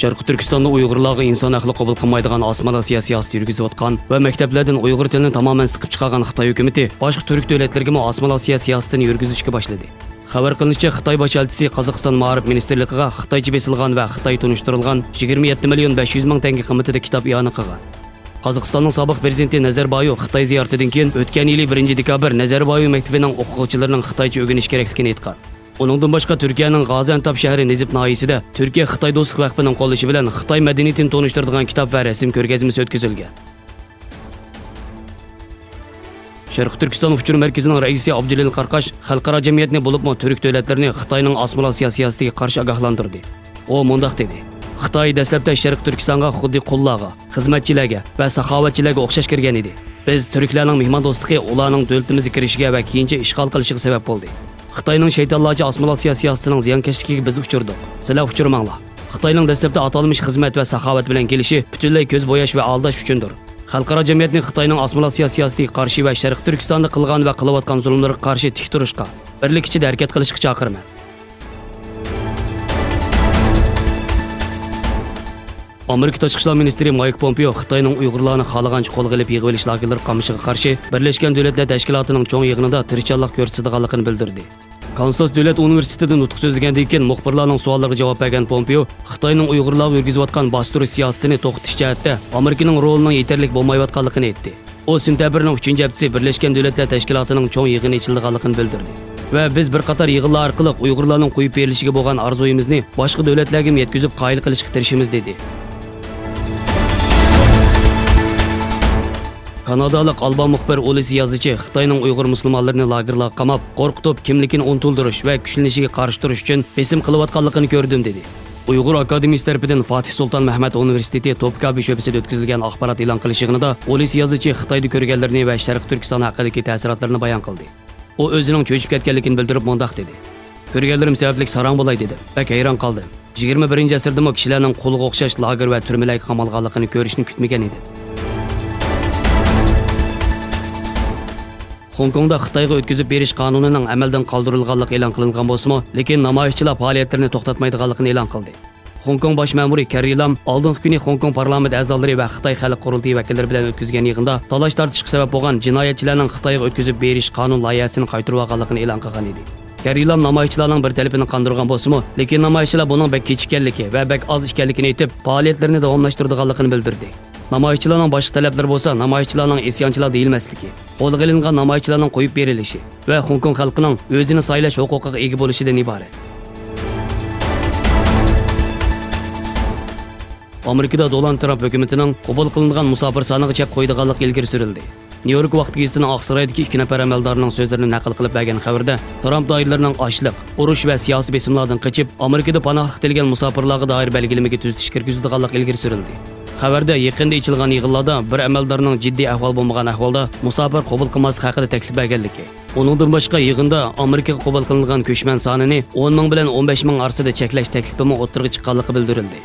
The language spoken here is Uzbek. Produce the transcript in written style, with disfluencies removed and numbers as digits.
Sharqi Turkistonda Uyg'urlarga inson haqli qabul qilmaydigan osmonasiya siyosati yurgizayotgan va maktablardan Uyg'ur tilini tamoman siqib chiqargan Xitoy hukumatı boshqa turk davlatlarga osmonasiya siyosatini yurgizishga boshladi. Xabar qilinishicha, Xitoy bosh elchisi Qozog'iston Ma'rif ministrligiga Xitoycha besilgan va Xitoy tunishtirilgan 27 million 500 ming tenge qiymatida kitob iona qilgan. Qozog'istonning sobiq prezidenti Nazarboyev Xitoy ziyaratidan keyin o'tgan yili 1 dekabr Nazarboyev maktabining o'quvchilarining Xitoycha o'rganish kerakligini aytgan. Onundan başqa Türkiye'nin Gaziantep şəhəri Nizip nahiyesinde Türkiye Xitoy dostluq vaqfining qo'llashi bilan Xitoy madaniyatini tonishtiradigan kitob va rasm ko'rgazmasi o'tkazilgan. Sharqi Turkiston uchur markazining raisi Abdulil Qarqash xalqaro jamiyatni bo'libmi turk davlatlarini Xitoyning osmonasiya siyosatiga qarshi ogohlantirdi. O mundaq dedi: Xitoy dastlabda Sharqi Turkistonga xuddi qullarga, xizmatchilarga va saxovatchilarga o'xshash kirgan edi. Biz turklarning mehmondo'stligi ularning davlatimizga kirishiga va keyincha ishg'ol qilishiga sabab bo'ldi. Xitoyning shaytonlarcha osmonasiya siyosatining ziyonkashligiga biz uchirdik. Sizlar uchirmanglar. Xitoyning dastlabda atalmış xizmat va saxovat bilan kelishi butunlay ko'z bo'yash va aldash uchundir. Xalqaro jamiyatni Xitoyning osmonasiya siyosatiga qarshi va Sharq Turkistonda qilgan va qilayotgan zulmlarga qarshi tik turishga, birlik ichida harakat qilishga chaqiraman. Amerika Tashqi ishlar ministri Mike Pompeo Xitoyning Uyg'urlarni xohlagancha qo'lga olib yig'ib olish lagerlari qamashiga qarshi Birlashgan Davlatlar Tashkilotining cho'ng yig'inida tirikchilik ko'rsatadiganligini bildirdi. Kansas Davlat universitetida nutq so'zlagandan keyin muxbirlarning savollariga javob bergan Pompeo Xitoyning Uyg'urlarga yurgizayotgan bostirish siyosatini to'xtatish jihatda Amerikaning rolining yetarli bo'lmayotganligini aytdi. O sentabrning 3-haftasi Birlashgan Davlatlar Tashkilotining cho'ng yig'ini ichilganligini bildirdi. Va biz bir qator yig'inlar orqali Uyg'urlarning qo'yib berilishiga bo'lgan arzuyimizni boshqa davlatlarga yetkazib qoyil qilishga tirishimiz dedi. Kanadalik Alba muxbir Olisi yazıcı Xitoyning Uyg'ur musulmonlarini lagerlarga qamab, qo'rqitib, kimligini unutuldirish va kuchlanishiga qarshi turish uchun besim qilayotganligini ko'rdim dedi. Uyg'ur akademiyasi tarafidan Fatih Sultan Mehmet Universiteti Topkabi sho'basida o'tkazilgan axborot e'lon qilishig'ida Olisi yazıcı Xitoyda ko'rganlarini va Sharq Turkiston haqidagi ta'sirotlarini bayon qildi. O o'zining cho'chib ketganligini bildirib mundaq dedi: "Ko'rganlarim sababli sarang bo'lay dedi. Bak hayron qoldim. 21-asrda kishilarning qo'liga o'xshash lager va turmalarga qamalganligini ko'rishni kutmagan edi." Hong Kongda Xitoyga o'tkazib berish qonunining amaldan qoldirilganligi e'lon qilingan bo'lsa-mu, lekin namoyishchilar faoliyatlarini to'xtatmaydiganligini e'lon qildi. Hong Kong bosh ma'muri Carrie Lam oldingi kuni Hong Kong parlament a'zolari va Xitoy xalq qurultiyi vakillari bilan o'tkazgan yig'inda talash tortishga sabab bo'lgan jinoyatchilarning Xitoyga o'tkazib berish qonun loyihasini qaytarib olganligini e'lon qilgan edi. Carrie Lam namoyishchilarning bir talabini qondirgan bo'lsa-mu, lekin namoyishchilar buning bek kechikkanligi va bek oz ekanligini aytib, faoliyatlarini davomlashtiradiganligini bildirdi. Namoyishchilarning boshqa talablari bo'lsa, namoyishchilarning isyonchilar deyilmasligi, qo'lga olingan namoyishchilarning qo'yib berilishi va Hong Kong xalqining o'zini saylash huquqiga ega bo'lishidan iborat. Amerikada Donald Trump hukumatining qabul qilingan musofir soniga chek qo'ydiganligi ilgari surildi. Nyu-York vaqt gazetining Oqsaroydagi ikki nafar amaldorning so'zlarini naql qilib bergan xabarda Trump doirlarining ochliq, urush va siyosiy besimlardan qochib, Amerikada panohlik tilgan musofirlarga doir belgilamaga tuzitish kirgizdiganligi ilgari surildi. Xabarda yaqinda ichilgan yig'inlarda bir amaldorning jiddiy ahvol bo'lmagan ahvolda musofir qabul qilmaslik haqida taklif berganligi. Uningdan boshqa yig'inda Amerikaga qabul qilingan ko'chman sonini 10 ming bilan 15 ming orasida cheklash taklifimi o'tirg'i chiqqanligi bildirildi.